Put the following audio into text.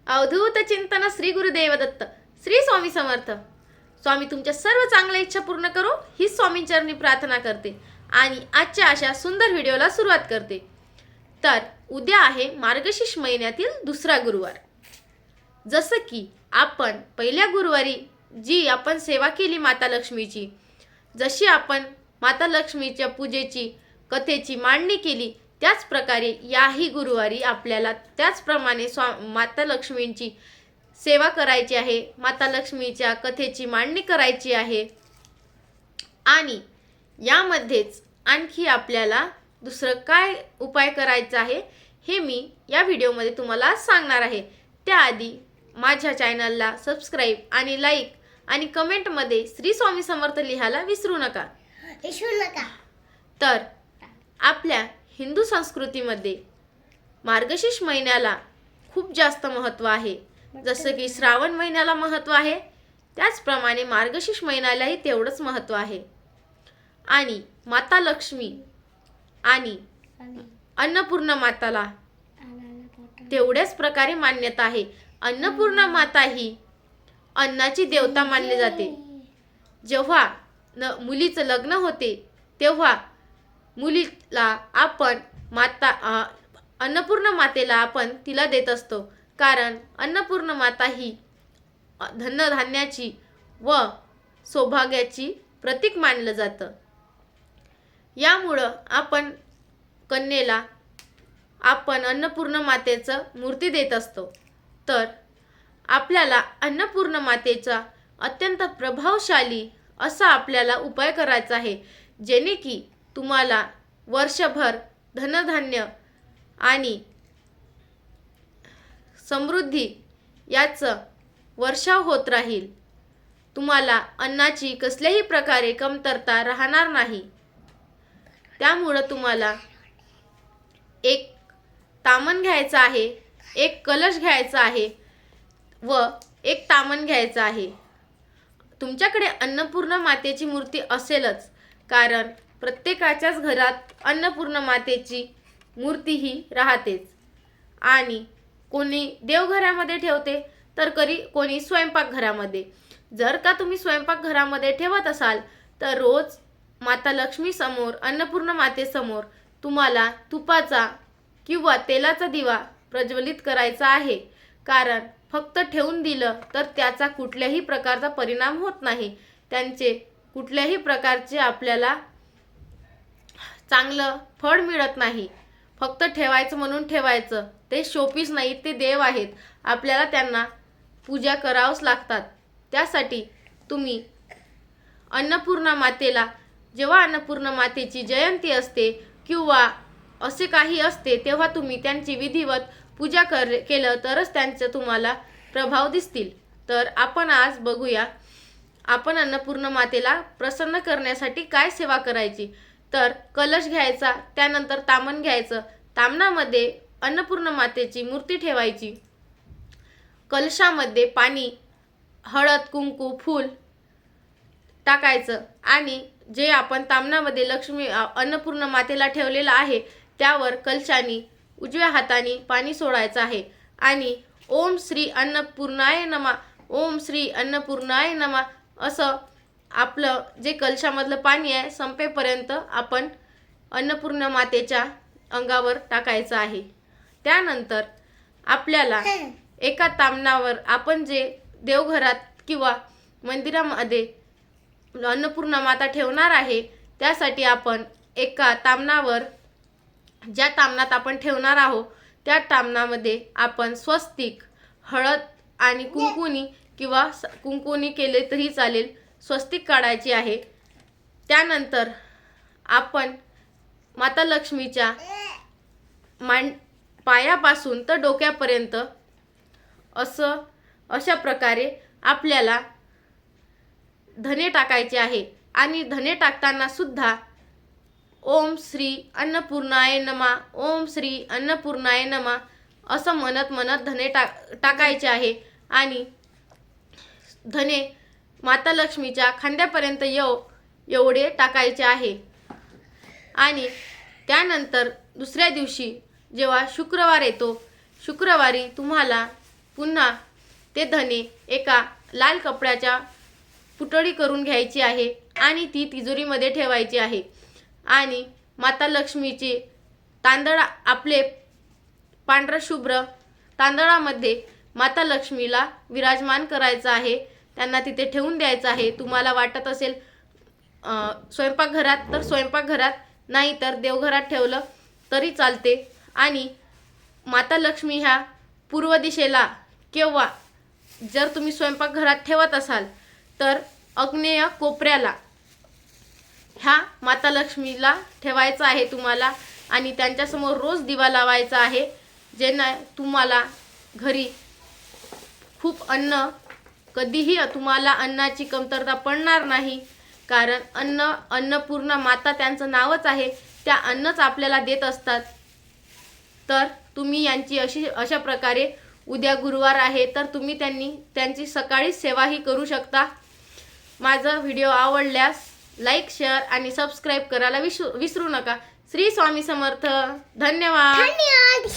अवधूत चिंतन श्री गुरुदेव दत्त. श्री स्वामी समर्थ. स्वामी तुमच्या सर्व चांगल्या इच्छा पूर्ण करो ही स्वामींचरणी प्रार्थना करते आणि आजच्या अशा सुंदर व्हिडिओला सुरुवात करते. तर उद्या आहे मार्गशीर्ष महिन्यातील दुसरा गुरुवार. जसं की आपण पहिल्या गुरुवारी जी आपण सेवा केली माता लक्ष्मीची, जशी आपण माता लक्ष्मीच्या पूजेची कथेची मांडणी केली, त्याच प्रकारे याही गुरुवारी आपल्याला त्याचप्रमाणे माता लक्ष्मींची सेवा करायची आहे, माता लक्ष्मीच्या कथेची मांडणी करायची आहे. आणि यामध्येच आणखी आपल्याला दुसरं काय उपाय करायचा आहे हे मी या व्हिडिओमध्ये तुम्हाला सांगणार आहे. त्याआधी माझ्या चॅनलला सबस्क्राईब आणि लाईक आणि कमेंटमध्ये श्री स्वामी समर्थ लिहायला विसरू नका. तर आपल्या हिंदू संस्कृतीमध्ये मार्गशीर्ष महिन्याला खूप जास्त महत्त्व आहे. जसं की श्रावण महिन्याला महत्त्व आहे, त्याचप्रमाणे मार्गशीर्ष महिन्यालाही तेवढंच महत्त्व आहे. आणि माता लक्ष्मी आणि अन्नपूर्णा माताला तेवढ्याच प्रकारे मान्यता आहे. अन्नपूर्णा माता ही अन्नाची देवता मानली जाते. जेव्हा मुलीचं लग्न होते तेव्हा मुलीला आपण अन्नपूर्णा मातेला आपण तिला देत असतो, कारण अन्नपूर्णा माता ही धनधान्याची व सौभाग्याची प्रतीक मानलं जातं. यामुळं आपण कन्येला आपण अन्नपूर्णा मातेचं मूर्ती देत असतो. तर आपल्याला अन्नपूर्णा मातेचा अत्यंत प्रभावशाली असा आपल्याला उपाय करायचा आहे, जेणे की तुम्हाला वर्षभर धनधान्य आणि समृद्धी याचं वर्षाव होत राहील. तुम्हाला अन्नाची कसल्याही प्रकारे कमतरता राहणार नाही. त्यामुळं तुम्हाला एक तामण घ्यायचं आहे, एक कलश घ्यायचा आहे व एक तामण घ्यायचं आहे. तुमच्याकडे अन्नपूर्णा मातेची मूर्ती असेलच, कारण प्रत्येकाच्याच घरात अन्नपूर्णा मातेची मूर्ती ही राहतेच. आणि कोणी देवघरामध्ये ठेवते तर कोणी स्वयंपाकघरामध्ये. जर का तुम्ही स्वयंपाकघरामध्ये ठेवत असाल तर रोज माता लक्ष्मी समोर, अन्नपूर्णा मातेसमोर तुम्हाला तुपाचा किंवा तेलाचा दिवा प्रज्वलित करायचा आहे. कारण फक्त ठेवून दिलं तर त्याचा कुठल्याही प्रकारचा परिणाम होत नाही. त्यांचे कुठल्याही प्रकारचे आपल्याला चांगलं फळ मिळत नाही. फक्त ठेवायचं म्हणून ठेवायचं, ते शोपीस नाही, ते देव आहेत. आपल्याला त्यांना पूजा करावंच लागतात. त्यासाठी तुम्ही अन्नपूर्णा मातेला, जेव्हा अन्नपूर्णा मातेची जयंती असते किंवा असे काही असते, तेव्हा तुम्ही त्यांची विधिवत पूजा केलं तरच त्यांचे तुम्हाला प्रभाव दिसतील. तर आपण आज बघूया आपण अन्नपूर्णा मातेला प्रसन्न करण्यासाठी काय सेवा करायची. तर कलश घ्यायचा, त्यानंतर तामण घ्यायचं. तामणामध्ये अन्नपूर्णा मातेची मूर्ती ठेवायची. कलशामध्ये पाणी, हळद, कुंकू, फूल टाकायचं आणि जे आपण तामणामध्ये अन्नपूर्णा मातेला ठेवलेलं आहे त्यावर कलशाने उजव्या हाताने पाणी सोडायचं आहे आणि ओम श्री अन्नपूर्णाय नमः, ओम श्री अन्नपूर्णाय नमः असं आपलं जे कलशामधलं पाणी आहे संपेपर्यंत आपण अन्नपूर्णा मातेच्या अंगावर टाकायचं आहे. त्यानंतर आपल्याला एका तामणावर आपण जे देवघरात किंवा मंदिरामध्ये अन्नपूर्णा माता ठेवणार आहे त्यासाठी आपण एका तामणावर, ज्या तामणात आपण ठेवणार आहोत त्या तामणामध्ये आपण स्वस्तिक, हळद आणि कुंकुनी केले तरी चालेल, स्वस्तिक काढायची आहे. त्यानंतर आपण माता लक्ष्मीच्या पायापासून तर डोक्यापर्यंत अशा प्रकारे आपल्याला धने टाकायचे आहे. आणि धने टाकताना सुद्धा ओम श्री अन्नपूर्णाय नमः, ओम श्री अन्नपूर्णाय नमः असं म्हणत धने टाकायचे आहे. आणि धने माता लक्ष्मीच्या खांद्यापर्यंत एवढे टाकायचे आहे. आणि त्यानंतर दुसऱ्या दिवशी जेव्हा शुक्रवार येतो, शुक्रवारी तुम्हाला पुन्हा ते धने एका लाल कपड्याच्या पुतळी करून घ्यायची आहे आणि ती तिजोरीमध्ये ठेवायची आहे. आणि माता लक्ष्मीचे तांदळ आपले पांढरा शुभ्र तांदळामध्ये माता लक्ष्मीला विराजमान करायचं आहे. त्यांना तिथे ठेवून द्यायचं आहे. तुम्हाला वाटत असेल स्वयंपाकघरात तर स्वयंपाकघरात, नाही तर देवघरात ठेवलं तरी चालते. आणि माता लक्ष्मी ह्या पूर्व दिशेला किंवा जर तुम्ही स्वयंपाकघरात ठेवत असाल तर आग्नेय कोपऱ्याला ह्या माता लक्ष्मीला ठेवायचं आहे तुम्हाला. आणि त्यांच्यासमोर रोज दिवा लावायचा आहे, जेणे तुम्हाला घरी खूप कधीही तुम्हाला अन्नाची कमतरता पडणार नाही. कारण अन्नपूर्णा माता त्यांचं नावच आहे, त्या अन्नच आपल्याला देत असतात. तर तुम्ही यांची अशा प्रकारे उद्या गुरुवार आहे तर तुम्ही त्यांची सकाळी सेवाही करू शकता. माझा व्हिडिओ आवडल्यास लाईक, शेअर आणि सबस्क्राईब करायला विसरू नका. श्री स्वामी समर्थ. धन्यवाद.